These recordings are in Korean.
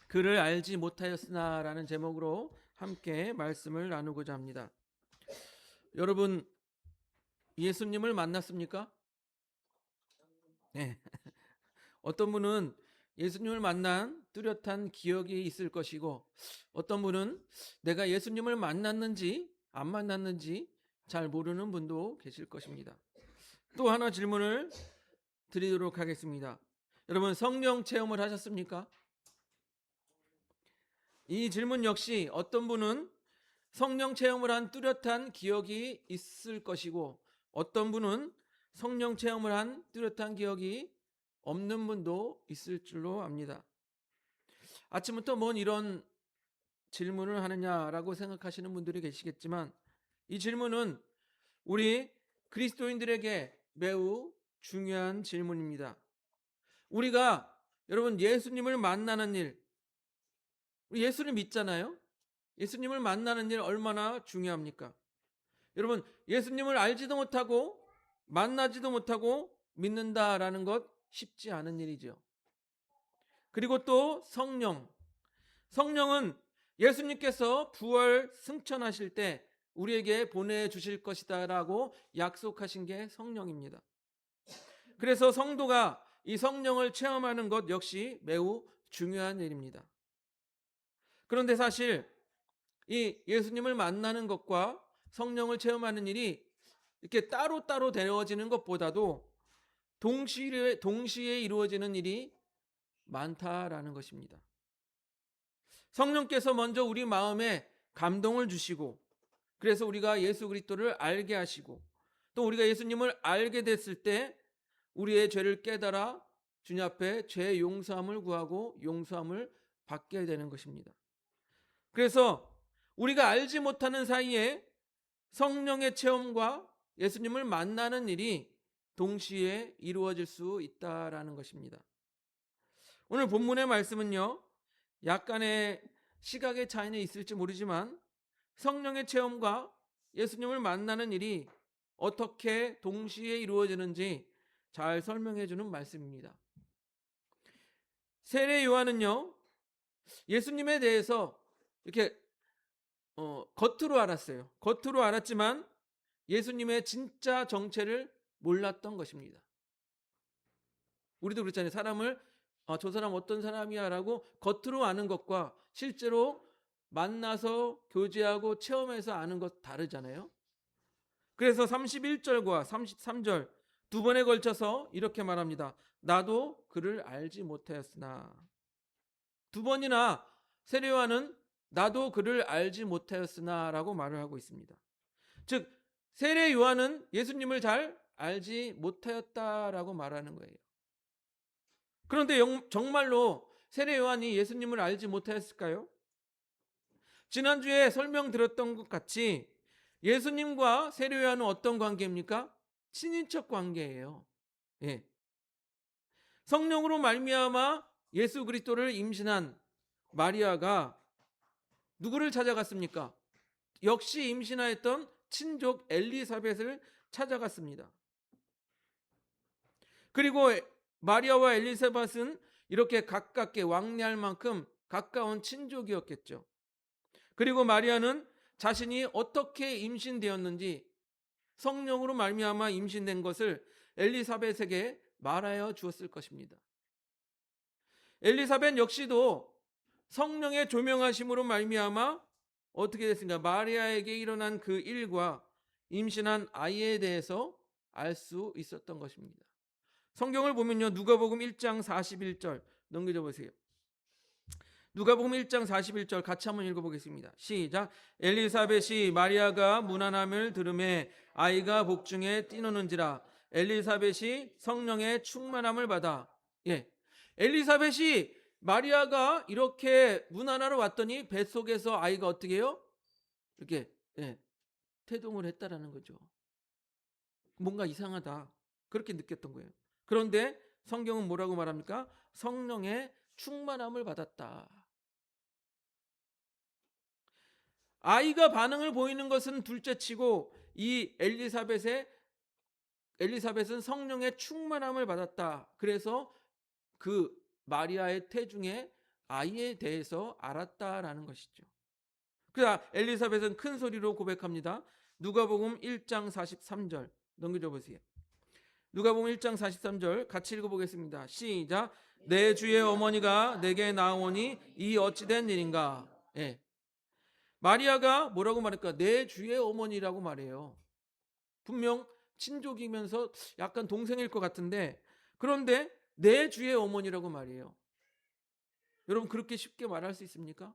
그를 알지 못하였으나라는 제목으로 함께 말씀을 나누고자 합니다. 여러분, 예수님을 만났습니까? 네. 어떤 분은 예수님을 만난 뚜렷한 기억이 있을 것이고, 어떤 분은 내가 예수님을 만났는지 안 만났는지 잘 모르는 분도 계실 것입니다. 또 하나 질문을 드리도록 하겠습니다. 여러분, 성령 체험을 하셨습니까? 이 질문 역시 어떤 분은 성령 체험을 한 뚜렷한 기억이 있을 것이고, 어떤 분은 성령 체험을 한 뚜렷한 기억이 없는 분도 있을 줄로 압니다. 아침부터 뭔 이런 질문을 하느냐라고 생각하시는 분들이 계시겠지만, 이 질문은 우리 그리스도인들에게 매우 중요한 질문입니다. 우리가 여러분 예수님을 만나는 일, 우리 예수를 믿잖아요. 예수님을 만나는 일 얼마나 중요합니까? 여러분, 예수님을 알지도 못하고 만나지도 못하고 믿는다라는 것 쉽지 않은 일이죠. 그리고 또 성령은 예수님께서 부활 승천하실 때 우리에게 보내주실 것이다라고 약속하신 게 성령입니다. 그래서 성도가 이 성령을 체험하는 것 역시 매우 중요한 일입니다. 그런데 사실 이 예수님을 만나는 것과 성령을 체험하는 일이 이렇게 따로따로 되어지는 것보다도 동시에 이루어지는 일이 많다라는 것입니다. 성령께서 먼저 우리 마음에 감동을 주시고, 그래서 우리가 예수 그리스도를 알게 하시고, 또 우리가 예수님을 알게 됐을 때 우리의 죄를 깨달아 주님 앞에 죄 용서함을 구하고 용서함을 받게 되는 것입니다. 그래서 우리가 알지 못하는 사이에 성령의 체험과 예수님을 만나는 일이 동시에 이루어질 수 있다라는 것입니다. 오늘 본문의 말씀은요, 약간의 시각의 차이는 있을지 모르지만 성령의 체험과 예수님을 만나는 일이 어떻게 동시에 이루어지는지 잘 설명해 주는 말씀입니다. 세례 요한은요, 예수님에 대해서 이렇게 겉으로 알았어요. 겉으로 알았지만 예수님의 진짜 정체를 몰랐던 것입니다. 우리도 그렇잖아요. 사람을 저 사람 어떤 사람이야라고 겉으로 아는 것과 실제로 만나서 교제하고 체험해서 아는 것 다르잖아요. 그래서 31절과 33절 두 번에 걸쳐서 이렇게 말합니다. 나도 그를 알지 못하였으나. 두 번이나 세례 요한은 나도 그를 알지 못하였으나라고 말을 하고 있습니다. 즉 세례 요한은 예수님을 잘 알지 못하였다라고 말하는 거예요. 그런데 정말로 세례 요한이 예수님을 알지 못하였을까요? 지난주에 설명드렸던 것 같이 예수님과 세례 요한은 어떤 관계입니까? 친인척 관계예요. 예. 성령으로 말미암아 예수 그리스도를 임신한 마리아가 누구를 찾아갔습니까? 역시 임신하였던 친족 엘리사벳을 찾아갔습니다. 그리고 마리아와 엘리사벳은 이렇게 가깝게 왕래할 만큼 가까운 친족이었겠죠. 그리고 마리아는 자신이 어떻게 임신되었는지 성령으로 말미암아 임신된 것을 엘리사벳에게 말하여 주었을 것입니다. 엘리사벳 역시도 성령의 조명하심으로 말미암아 어떻게 됐습니까? 마리아에게 일어난 그 일과 임신한 아이에 대해서 알 수 있었던 것입니다. 성경을 보면요, 누가복음 1장 41절 넘겨줘 보세요. 누가복음 1장 41절 같이 한번 읽어보겠습니다. 시작. 엘리사벳이 마리아가 문안함을 들음에 아이가 복중에 뛰노는지라. 엘리사벳이 성령의 충만함을 받아. 엘리사벳이 마리아가 이렇게 문안하러 왔더니 뱃속에서 아이가 어떻게 해요? 이렇게 태동을 했다라는 거죠. 뭔가 이상하다 그렇게 느꼈던 거예요. 그런데 성경은 뭐라고 말합니까? 성령의 충만함을 받았다. 아이가 반응을 보이는 것은 둘째치고 이 엘리사벳은 성령의 충만함을 받았다. 그래서 그 마리아의 태중에 아이에 대해서 알았다라는 것이죠. 그러나 엘리사벳은 큰 소리로 고백합니다. 누가복음 1장 43절 넘겨줘 보세요. 누가복음 1장 43절 같이 읽어보겠습니다. 시작. 내 주의 어머니가 내게 나오니 이 어찌된 일인가. 예. 마리아가 뭐라고 말할까? 내 주의 어머니라고 말해요. 분명 친족이면서 약간 동생일 것 같은데, 그런데 내 주의 어머니라고 말해요. 여러분, 그렇게 쉽게 말할 수 있습니까?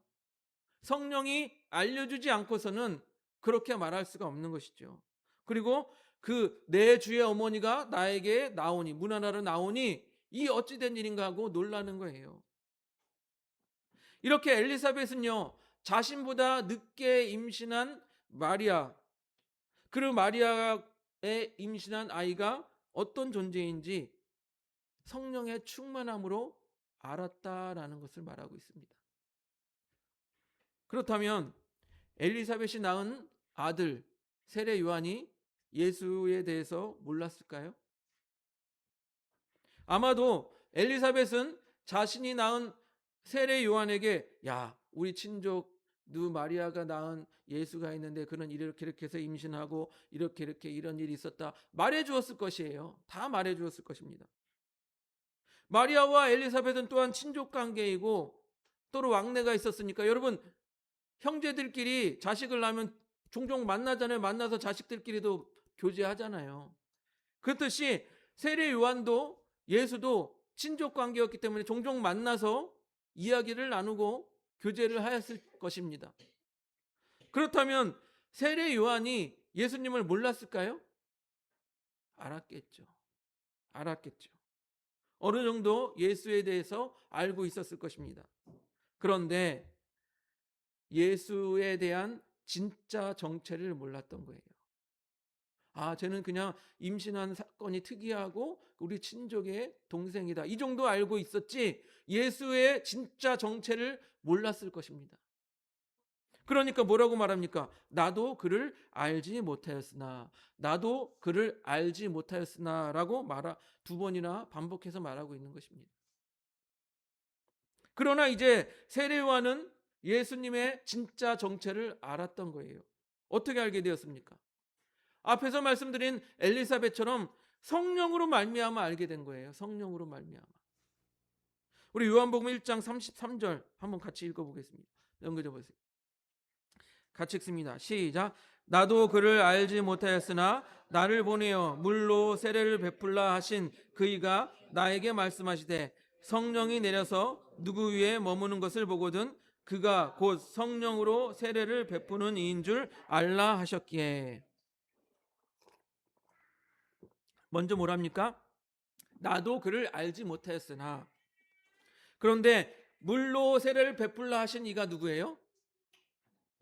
성령이 알려주지 않고서는 그렇게 말할 수가 없는 것이죠. 그리고 그 내 주의 어머니가 나에게 나오니, 문 하나로 나오니 이 어찌된 일인가 하고 놀라는 거예요. 이렇게 엘리사벳은요, 자신보다 늦게 임신한 마리아, 그리고 마리아의 임신한 아이가 어떤 존재인지 성령의 충만함으로 알았다라는 것을 말하고 있습니다. 그렇다면 엘리사벳이 낳은 아들 세례 요한이 예수에 대해서 몰랐을까요? 아마도 엘리사벳은 자신이 낳은 세례 요한에게, 야, 우리 친족 누 마리아가 낳은 예수가 있는데 그는 이렇게 해서 임신하고 이렇게 이런 일이 있었다 말해 주었을 것이에요. 다 말해 주었을 것입니다. 마리아와 엘리사벳은 또한 친족 관계이고 또로 왕래가 있었으니까, 여러분, 형제들끼리 자식을 낳으면 종종 만나잖아요. 만나서 자식들끼리도 교제하잖아요. 그렇듯이 세례 요한도 예수도 친족 관계였기 때문에 종종 만나서 이야기를 나누고 교제를 하였을 것입니다. 그렇다면 세례 요한이 예수님을 몰랐을까요? 알았겠죠. 알았겠죠. 어느 정도 예수에 대해서 알고 있었을 것입니다. 그런데 예수에 대한 진짜 정체를 몰랐던 거예요. 아, 쟤는 그냥 임신한 사건이 특이하고 우리 친족의 동생이다, 이 정도 알고 있었지 예수의 진짜 정체를 몰랐을 것입니다. 그러니까 뭐라고 말합니까? 나도 그를 알지 못하였으나, 나도 그를 알지 못하였으나 라고 두 번이나 반복해서 말하고 있는 것입니다. 그러나 이제 세례 요한은 예수님의 진짜 정체를 알았던 거예요. 어떻게 알게 되었습니까? 앞에서 말씀드린 엘리사벳처럼 성령으로 말미암아 알게 된 거예요. 성령으로 말미암아. 우리 요한복음 1장 33절 한번 같이 읽어보겠습니다. 연결해 보세요. 같이 읽습니다. 시작. 나도 그를 알지 못하였으나 나를 보내어 물로 세례를 베풀라 하신 그이가 나에게 말씀하시되 성령이 내려서 누구 위에 머무는 것을 보거든 그가 곧 성령으로 세례를 베푸는 이인 줄 알라 하셨기에. 먼저 뭐랍니까? 나도 그를 알지 못하였으나. 그런데 물로 세례를 베풀라 하신 이가 누구예요?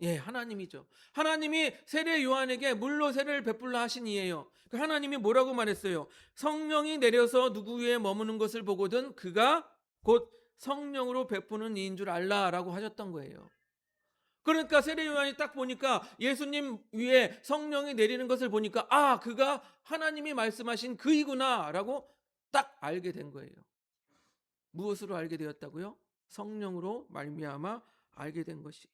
예, 하나님이죠. 하나님이 세례 요한에게 물로 세례를 베풀라 하신 이예요. 하나님이 뭐라고 말했어요? 성령이 내려서 누구 위에 머무는 것을 보거든 그가 곧 성령으로 베푸는 이인 줄 알라라고 하셨던 거예요. 그러니까 세례 요한이 딱 보니까 예수님 위에 성령이 내리는 것을 보니까, 아, 그가 하나님이 말씀하신 그이구나라고 딱 알게 된 거예요. 무엇으로 알게 되었다고요? 성령으로 말미암아 알게 된 것이에요.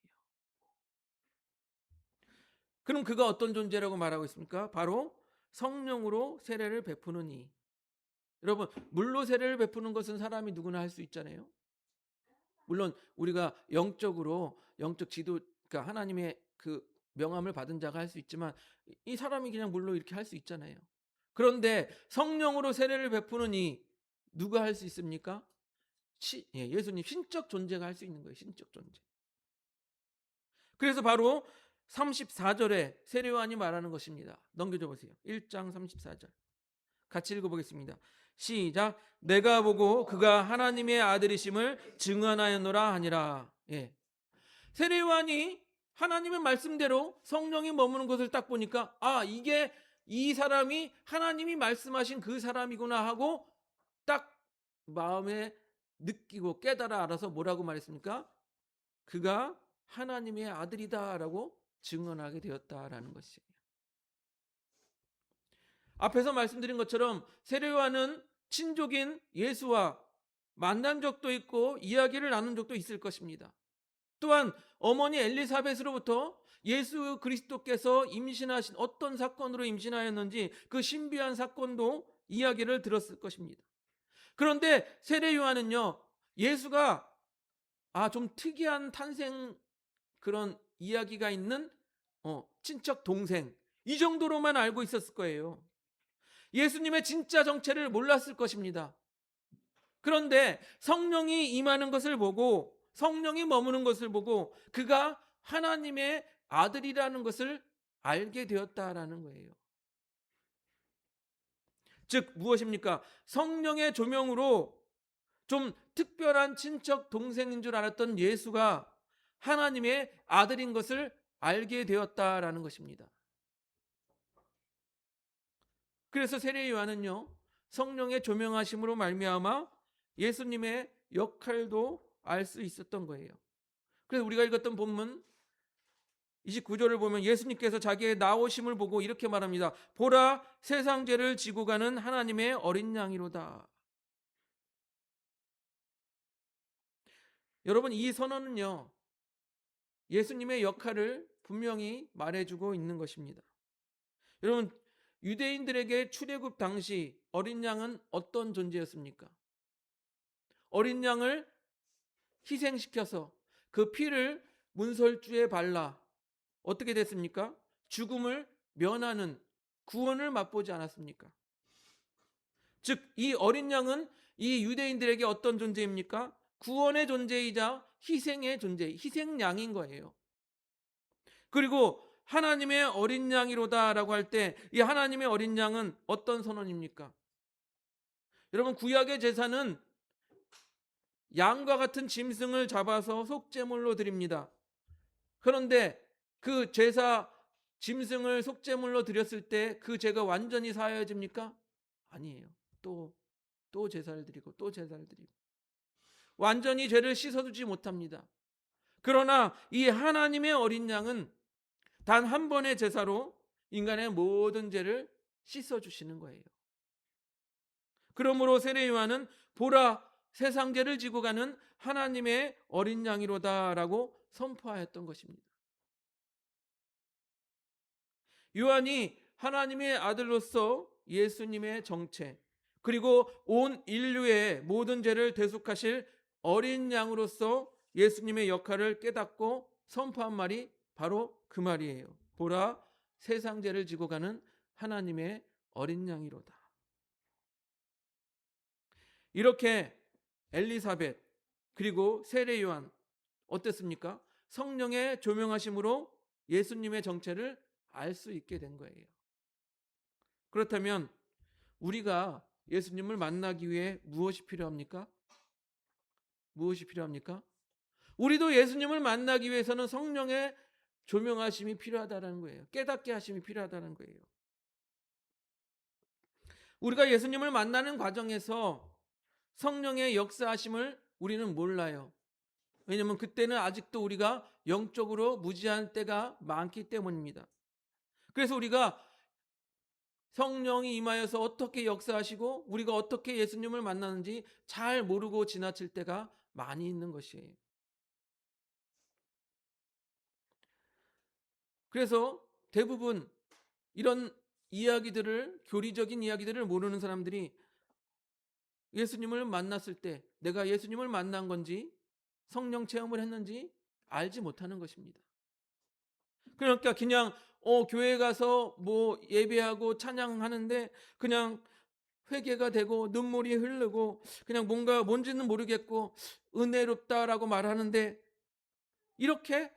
그럼 그가 어떤 존재라고 말하고 있습니까? 바로 성령으로 세례를 베푸는 이. 여러분, 물로 세례를 베푸는 것은 사람이 누구나 할 수 있잖아요. 물론 우리가 영적 지도, 그러니까 하나님의 그 명함을 받은 자가 할 수 있지만 이 사람이 그냥 물로 이렇게 할 수 있잖아요. 그런데 성령으로 세례를 베푸는 이 누가 할 수 있습니까? 예수님 신적 존재가 할 수 있는 거예요. 신적 존재. 그래서 바로 34절에 세례 요한이 말하는 것입니다. 넘겨줘 보세요. 1장 34절. 같이 읽어보겠습니다. 시작. 내가 보고 그가 하나님의 아들이심을 증언하였노라 하니라. 예. 세례 요한이 하나님의 말씀대로 성령이 머무는 것을 딱 보니까, 아, 이게 이 사람이 하나님이 말씀하신 그 사람이구나 하고 딱 마음에 느끼고 깨달아 알아서 뭐라고 말했습니까? 그가 하나님의 아들이다라고 증언하게 되었다라는 것이에요. 앞에서 말씀드린 것처럼 세례 요한은 친족인 예수와 만난 적도 있고 이야기를 나눈 적도 있을 것입니다. 또한 어머니 엘리사벳으로부터 예수 그리스도께서 임신하신 어떤 사건으로 임신하였는지 그 신비한 사건도 이야기를 들었을 것입니다. 그런데 세례 요한은요, 예수가 좀 특이한 탄생 그런 이야기가 있는 친척 동생, 이 정도로만 알고 있었을 거예요. 예수님의 진짜 정체를 몰랐을 것입니다. 그런데 성령이 임하는 것을 보고, 성령이 머무는 것을 보고 그가 하나님의 아들이라는 것을 알게 되었다라는 거예요. 즉 무엇입니까? 성령의 조명으로 좀 특별한 친척 동생인 줄 알았던 예수가 하나님의 아들인 것을 알게 되었다라는 것입니다. 그래서 세례 요한은요, 성령의 조명하심으로 말미암아 예수님의 역할도 알 수 있었던 거예요. 그래서 우리가 읽었던 본문 29절을 보면 예수님께서 자기의 나오심을 보고 이렇게 말합니다. 보라, 세상 죄를 지고 가는 하나님의 어린 양이로다. 여러분, 이 선언은요, 예수님의 역할을 분명히 말해주고 있는 것입니다. 여러분, 유대인들에게 출애굽 당시 어린 양은 어떤 존재였습니까? 어린 양을 희생시켜서 그 피를 문설주에 발라 어떻게 됐습니까? 죽음을 면하는 구원을 맛보지 않았습니까? 즉, 이 어린 양은 이 유대인들에게 어떤 존재입니까? 구원의 존재이자 희생의 존재, 희생양인 거예요. 그리고 하나님의 어린 양이로다라고 할 때 이 하나님의 어린 양은 어떤 선언입니까? 여러분, 구약의 제사는 양과 같은 짐승을 잡아서 속죄물로 드립니다. 그런데 그 제사 짐승을 속죄물로 드렸을 때 그 죄가 완전히 사하여집니까? 아니에요. 또 제사를 드리고 또 제사를 드리고 완전히 죄를 씻어주지 못합니다. 그러나 이 하나님의 어린 양은 단 한 번의 제사로 인간의 모든 죄를 씻어주시는 거예요. 그러므로 세례 요한은 보라, 세상 죄를 지고 가는 하나님의 어린 양이로다라고 선포하였던 것입니다. 요한이 하나님의 아들로서 예수님의 정체, 그리고 온 인류의 모든 죄를 대속하실 어린 양으로서 예수님의 역할을 깨닫고 선포한 말이 바로 그 말이에요. 보라, 세상 죄를 지고 가는 하나님의 어린 양이로다. 이렇게 엘리사벳 그리고 세례 요한 어땠습니까? 성령의 조명하심으로 예수님의 정체를 알 수 있게 된 거예요. 그렇다면 우리가 예수님을 만나기 위해 무엇이 필요합니까? 무엇이 필요합니까? 우리도 예수님을 만나기 위해서는 성령의 조명하심이 필요하다는 거예요. 깨닫게 하심이 필요하다는 거예요. 우리가 예수님을 만나는 과정에서 성령의 역사하심을 우리는 몰라요. 왜냐하면 그때는 아직도 우리가 영적으로 무지한 때가 많기 때문입니다. 그래서 우리가 성령이 임하여서 어떻게 역사하시고 우리가 어떻게 예수님을 만나는지 잘 모르고 지나칠 때가 많이 있는 것이에요. 그래서 대부분 이런 이야기들을, 교리적인 이야기들을 모르는 사람들이 예수님을 만났을 때 내가 예수님을 만난 건지 성령 체험을 했는지 알지 못하는 것입니다. 그러니까 그냥 교회 가서 뭐 예배하고 찬양하는데 그냥 회개가 되고 눈물이 흐르고 그냥 뭔지는 모르겠고 은혜롭다라고 말하는데 이렇게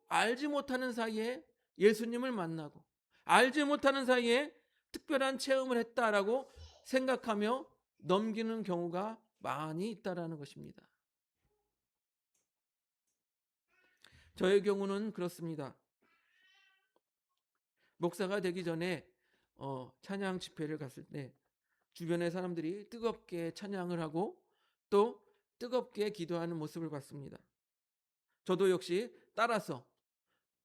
알지 못하는 사이에 예수님을 만나고 알지 못하는 사이에 특별한 체험을 했다라고 생각하며 넘기는 경우가 많이 있다라는 것입니다. 저의 경우는 그렇습니다. 목사가 되기 전에 찬양 집회를 갔을 때 주변의 사람들이 뜨겁게 찬양을 하고 또 뜨겁게 기도하는 모습을 봤습니다. 저도 역시 따라서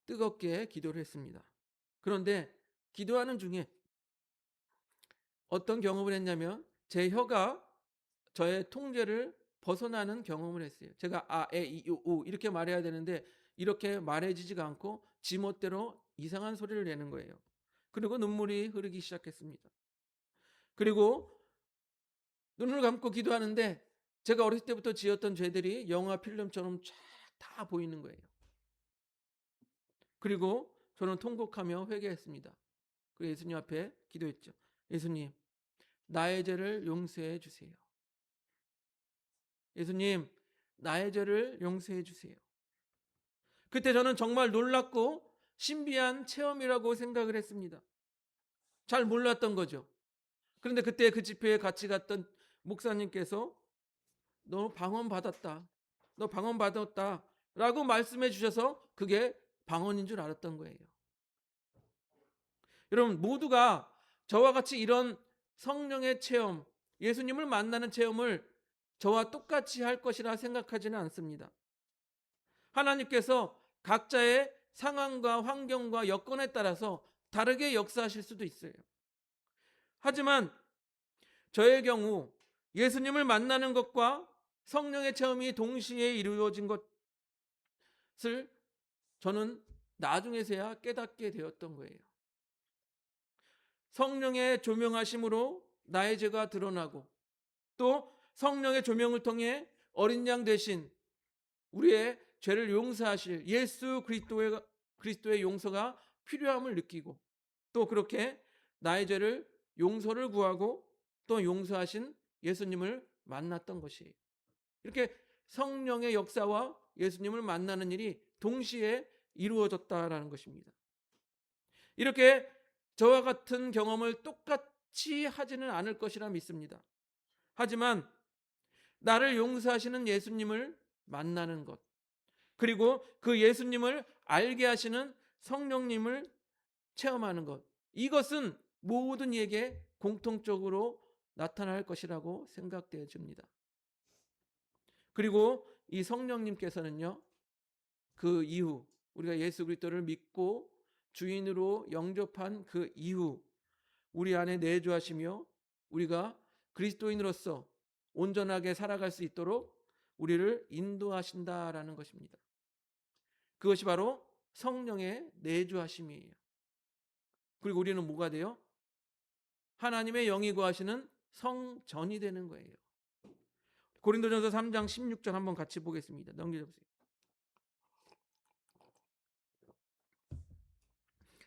뜨겁게 기도를 했습니다. 그런데 기도하는 중에 어떤 경험을 했냐면 제 혀가 저의 통제를 벗어나는 경험을 했어요. 제가 아, 에, 이, 우 이렇게 말해야 되는데 이렇게 말해지지가 않고 지멋대로 이상한 소리를 내는 거예요. 그리고 눈물이 흐르기 시작했습니다. 그리고 눈을 감고 기도하는데 제가 어렸을 때부터 지었던 죄들이 영화 필름처럼 쫙 다 보이는 거예요. 그리고 저는 통곡하며 회개했습니다. 그리고 예수님 앞에 기도했죠. 예수님, 나의 죄를 용서해 주세요. 예수님, 나의 죄를 용서해 주세요. 그때 저는 정말 놀랍고 신비한 체험이라고 생각을 했습니다. 잘 몰랐던 거죠. 그런데 그때 그 집회에 같이 갔던 목사님께서 너 방언 받았다. 너 방언 받았다. 라고 말씀해 주셔서 그게 방언인 줄 알았던 거예요. 여러분 모두가 저와 같이 이런 성령의 체험, 예수님을 만나는 체험을 저와 똑같이 할 것이라 생각하지는 않습니다. 하나님께서 각자의 상황과 환경과 여건에 따라서 다르게 역사하실 수도 있어요. 하지만 저의 경우 예수님을 만나는 것과 성령의 체험이 동시에 이루어진 것을 저는 나중에서야 깨닫게 되었던 거예요. 성령의 조명하심으로 나의 죄가 드러나고 또 성령의 조명을 통해 어린 양 되신 우리의 죄를 용서하실 예수 그리스도의 용서가 필요함을 느끼고 또 그렇게 나의 죄를 용서를 구하고 또 용서하신 예수님을 만났던 것이에요. 이렇게 성령의 역사와 예수님을 만나는 일이 동시에 이루어졌다라는 것입니다. 이렇게 저와 같은 경험을 똑같이 하지는 않을 것이라 믿습니다. 하지만 나를 용서하시는 예수님을 만나는 것, 그리고 그 예수님을 알게 하시는 성령님을 체험하는 것, 이것은 모든 이에게 공통적으로 나타날 것이라고 생각되어집니다. 그리고 이 성령님께서는요, 그 이후 우리가 예수 그리스도를 믿고 주인으로 영접한 그 이후 우리 안에 내주하시며 우리가 그리스도인으로서 온전하게 살아갈 수 있도록 우리를 인도하신다라는 것입니다. 그것이 바로 성령의 내주하심이에요. 그리고 우리는 뭐가 돼요? 하나님의 영이 거하시는 성전이 되는 거예요. 고린도전서 3장 16절 한번 같이 보겠습니다. 넘겨주세요.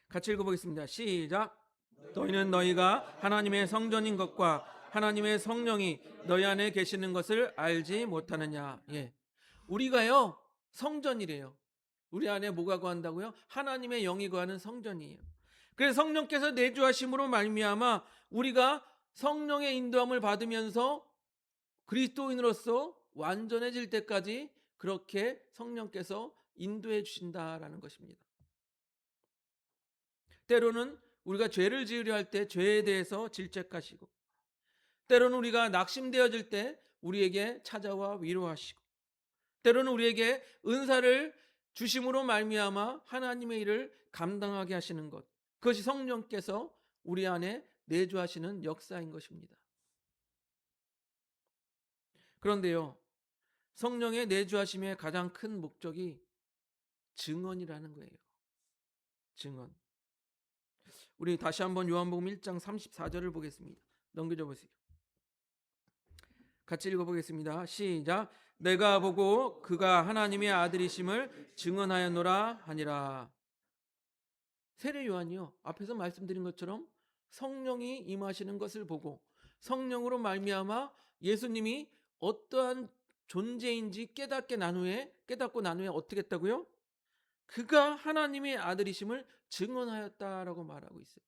같이 읽어보겠습니다. 시작. 너희는 너희가 하나님의 성전인 것과 하나님의 성령이 너희 안에 계시는 것을 알지 못하느냐. 예, 우리가요 성전이래요. 우리 안에 뭐가 거한다고요? 하나님의 영이 거하는 성전이에요. 그래서 성령께서 내주하심으로 말미암아 우리가 성령의 인도함을 받으면서 그리스도인으로서 완전해질 때까지 그렇게 성령께서 인도해 주신다라는 것입니다. 때로는 우리가 죄를 지으려 할 때 죄에 대해서 질책하시고 때로는 우리가 낙심되어질 때 우리에게 찾아와 위로하시고 때로는 우리에게 은사를 주심으로 말미암아 하나님의 일을 감당하게 하시는 것, 그것이 성령께서 우리 안에 내주하시는 역사인 것입니다. 그런데요, 성령의 내주하심의 가장 큰 목적이 증언이라는 거예요. 증언. 우리 다시 한번 요한복음 1장 34절을 보겠습니다. 넘겨줘 보세요. 같이 읽어보겠습니다. 시작. 내가 보고 그가 하나님의 아들이심을 증언하였노라 하니라. 세례 요한이요, 앞에서 말씀드린 것처럼 성령이 임하시는 것을 보고 성령으로 말미암아 예수님이 어떠한 존재인지 깨닫고 난 후에 어떻게 했다고요? 그가 하나님의 아들이심을 증언하였다라고 말하고 있어요.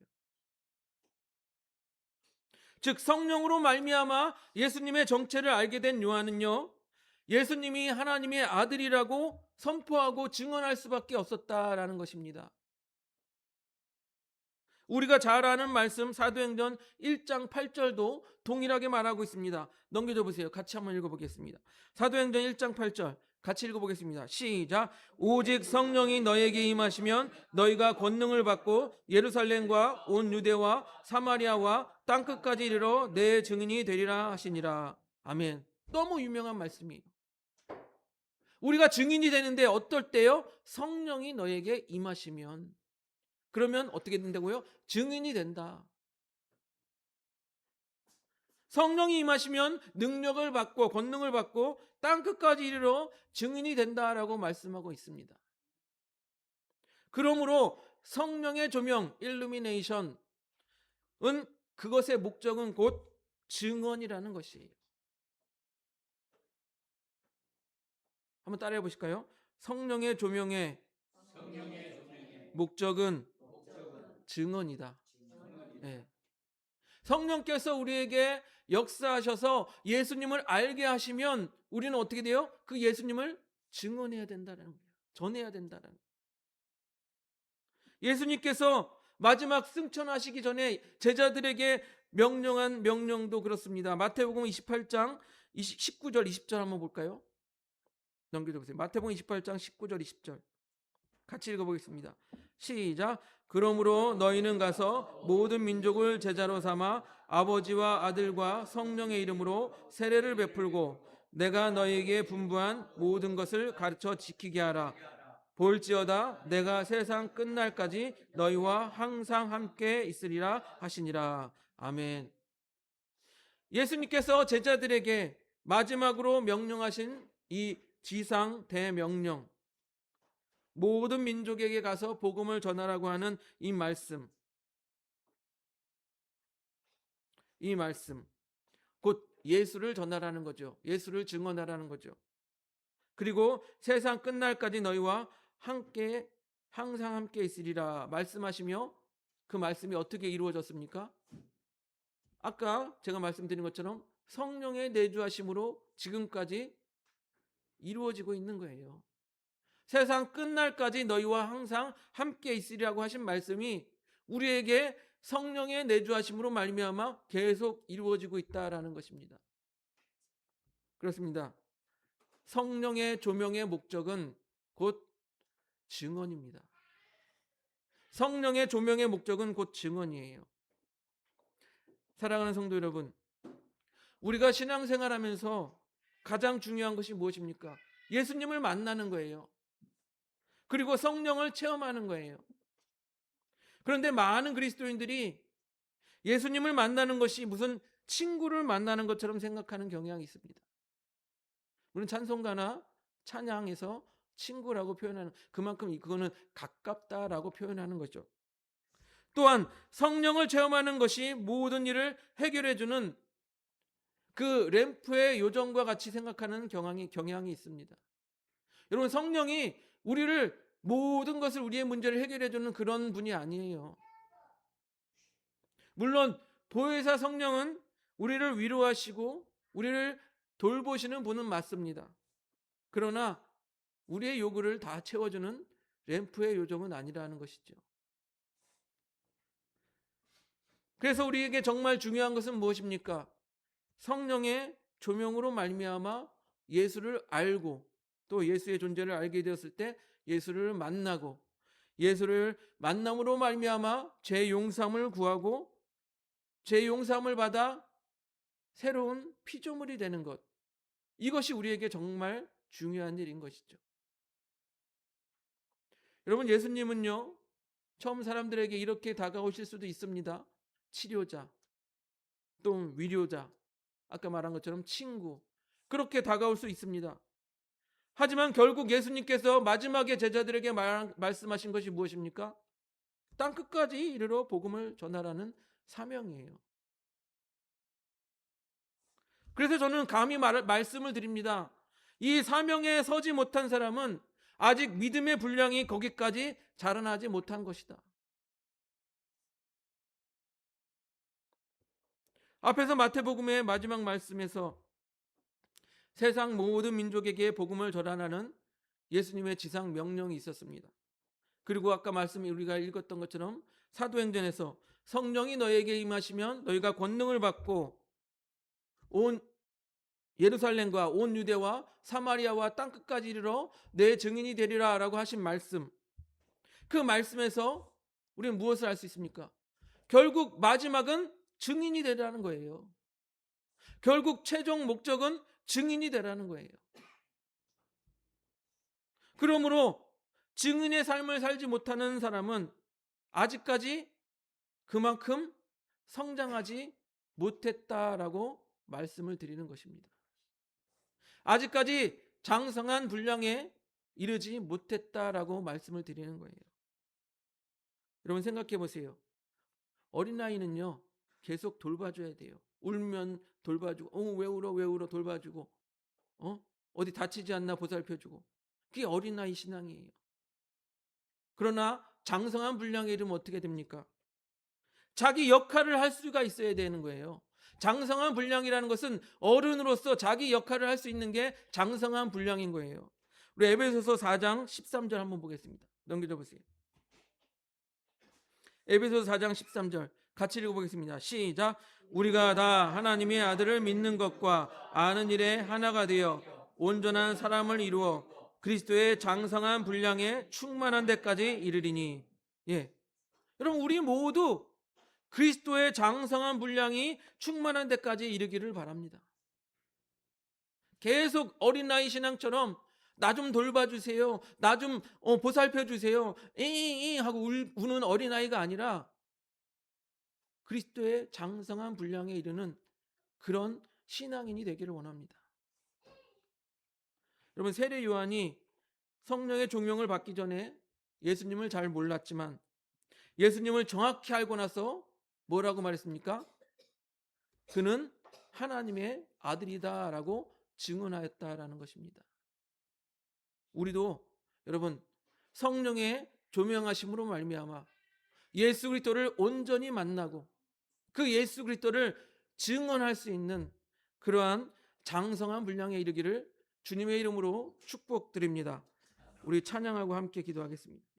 즉 성령으로 말미암아 예수님의 정체를 알게 된 요한은요, 예수님이 하나님의 아들이라고 선포하고 증언할 수밖에 없었다라는 것입니다. 우리가 잘 아는 말씀 사도행전 1장 8절도 동일하게 말하고 있습니다. 넘겨줘 보세요. 같이 한번 읽어보겠습니다. 사도행전 1장 8절 같이 읽어보겠습니다. 시작. 오직 성령이 너에게 임하시면 너희가 권능을 받고 예루살렘과 온 유대와 사마리아와 땅끝까지 이르러 내 증인이 되리라 하시니라. 아멘. 너무 유명한 말씀이에요. 우리가 증인이 되는데 어떨 때요? 성령이 너에게 임하시면, 그러면 어떻게 된다고요? 증인이 된다. 성령이 임하시면 능력을 받고 권능을 받고 땅 끝까지 이르러 증인이 된다라고 말씀하고 있습니다. 그러므로 성령의 조명, 일루미네이션은, 그것의 목적은 곧 증언이라는 것이에요. 한번 따라해 보실까요? 성령의 조명의 목적은 증언이다. 네. 성령께서 우리에게 역사하셔서 예수님을 알게 하시면 우리는 어떻게 돼요? 그 예수님을 증언해야 된다는 거예요. 전해야 된다는 거예요. 예수님께서 마지막 승천하시기 전에 제자들에게 명령한 명령도 그렇습니다. 마태복음 28장 19절 20절 한번 볼까요? 넘겨줘 보세요. 마태복음 28장 19절 20절 같이 읽어보겠습니다. 시작. 그러므로 너희는 가서 모든 민족을 제자로 삼아 아버지와 아들과 성령의 이름으로 세례를 베풀고 내가 너희에게 분부한 모든 것을 가르쳐 지키게 하라. 볼지어다 내가 세상 끝날까지 너희와 항상 함께 있으리라 하시니라. 아멘. 예수님께서 제자들에게 마지막으로 명령하신 이 지상 대명령, 모든 민족에게 가서 복음을 전하라고 하는 이 말씀, 곧 예수를 전하라는 거죠. 예수를 증언하라는 거죠. 그리고 세상 끝날까지 너희와 함께 항상 함께 있으리라 말씀하시며, 그 말씀이 어떻게 이루어졌습니까? 아까 제가 말씀드린 것처럼 성령의 내주하심으로 지금까지 이루어지고 있는 거예요. 세상 끝날까지 너희와 항상 함께 있으리라고 하신 말씀이 우리에게 성령의 내주하심으로 말미암아 계속 이루어지고 있다라는 것입니다. 그렇습니다. 성령의 조명의 목적은 곧 증언입니다. 성령의 조명의 목적은 곧 증언이에요. 사랑하는 성도 여러분, 우리가 신앙생활하면서 가장 중요한 것이 무엇입니까? 예수님을 만나는 거예요. 그리고 성령을 체험하는 거예요. 그런데 많은 그리스도인들이 예수님을 만나는 것이 무슨 친구를 만나는 것처럼 생각하는 경향이 있습니다. 물론 찬송가나 찬양에서 친구라고 표현하는, 그만큼 그거는 가깝다라고 표현하는 거죠. 또한 성령을 체험하는 것이 모든 일을 해결해주는 그 램프의 요정과 같이 생각하는 경향이 있습니다. 여러분, 성령이 우리를 모든 것을, 우리의 문제를 해결해주는 그런 분이 아니에요. 물론 보혜사 성령은 우리를 위로하시고 우리를 돌보시는 분은 맞습니다. 그러나 우리의 요구를 다 채워주는 램프의 요정은 아니라는 것이죠. 그래서 우리에게 정말 중요한 것은 무엇입니까? 성령의 조명으로 말미암아 예수를 알고, 또 예수의 존재를 알게 되었을 때 예수를 만나고, 예수를 만남으로 말미암아 죄 용서함을 구하고 죄 용서함을 받아 새로운 피조물이 되는 것, 이것이 우리에게 정말 중요한 일인 것이죠. 여러분, 예수님은요, 처음 사람들에게 이렇게 다가오실 수도 있습니다. 치료자, 또 위로자, 아까 말한 것처럼 친구, 그렇게 다가올 수 있습니다. 하지만 결국 예수님께서 마지막에 제자들에게 말씀하신 것이 무엇입니까? 땅 끝까지 이르러 복음을 전하라는 사명이에요. 그래서 저는 감히 말씀을 드립니다. 이 사명에 서지 못한 사람은 아직 믿음의 분량이 거기까지 자라나지 못한 것이다. 앞에서 마태복음의 마지막 말씀에서 세상 모든 민족에게 복음을 전하라는 예수님의 지상 명령이 있었습니다. 그리고 아까 말씀이 우리가 읽었던 것처럼 사도행전에서 성령이 너에게 임하시면 너희가 권능을 받고 온 예루살렘과 온 유대와 사마리아와 땅끝까지 이르러 내 증인이 되리라 라고 하신 말씀, 그 말씀에서 우리는 무엇을 알 수 있습니까? 결국 마지막은 증인이 되라는 거예요. 결국 최종 목적은 증인이 되라는 거예요. 그러므로 증인의 삶을 살지 못하는 사람은 아직까지 그만큼 성장하지 못했다라고 말씀을 드리는 것입니다. 아직까지 장성한 분량에 이르지 못했다라고 말씀을 드리는 거예요. 여러분 생각해 보세요. 어린아이는요, 계속 돌봐줘야 돼요. 울면 돌봐주고, 왜 울어, 왜 울어, 돌봐주고, 어디 다치지 않나 보살펴주고. 그게 어린아이 신앙이에요. 그러나 장성한 분량에 이르면 어떻게 됩니까? 자기 역할을 할 수가 있어야 되는 거예요. 장성한 분량이라는 것은 어른으로서 자기 역할을 할 수 있는 게 장성한 분량인 거예요. 우리 에베소서 4장 13절 한번 보겠습니다. 넘겨줘 보세요. 에베소서 4장 13절 같이 읽어보겠습니다. 시작. 우리가 다 하나님의 아들을 믿는 것과 아는 일에 하나가 되어 온전한 사람을 이루어 그리스도의 장성한 분량에 충만한 데까지 이르리니. 예, 여러분 우리 모두 그리스도의 장성한 분량이 충만한 데까지 이르기를 바랍니다. 계속 어린아이 신앙처럼 나 좀 돌봐주세요, 나 좀 보살펴주세요 이 하고 우는 어린아이가 아니라 그리스도의 장성한 분량에 이르는 그런 신앙인이 되기를 원합니다. 여러분 세례 요한이 성령의 종용을 받기 전에 예수님을 잘 몰랐지만 예수님을 정확히 알고 나서 뭐라고 말했습니까? 그는 하나님의 아들이다라고 증언하였다라는 것입니다. 우리도 여러분 성령의 조명하심으로 말미암아 예수 그리스도를 온전히 만나고 그 예수 그리스도를 증언할 수 있는 그러한 장성한 분량에 이르기를 주님의 이름으로 축복드립니다. 우리 찬양하고 함께 기도하겠습니다.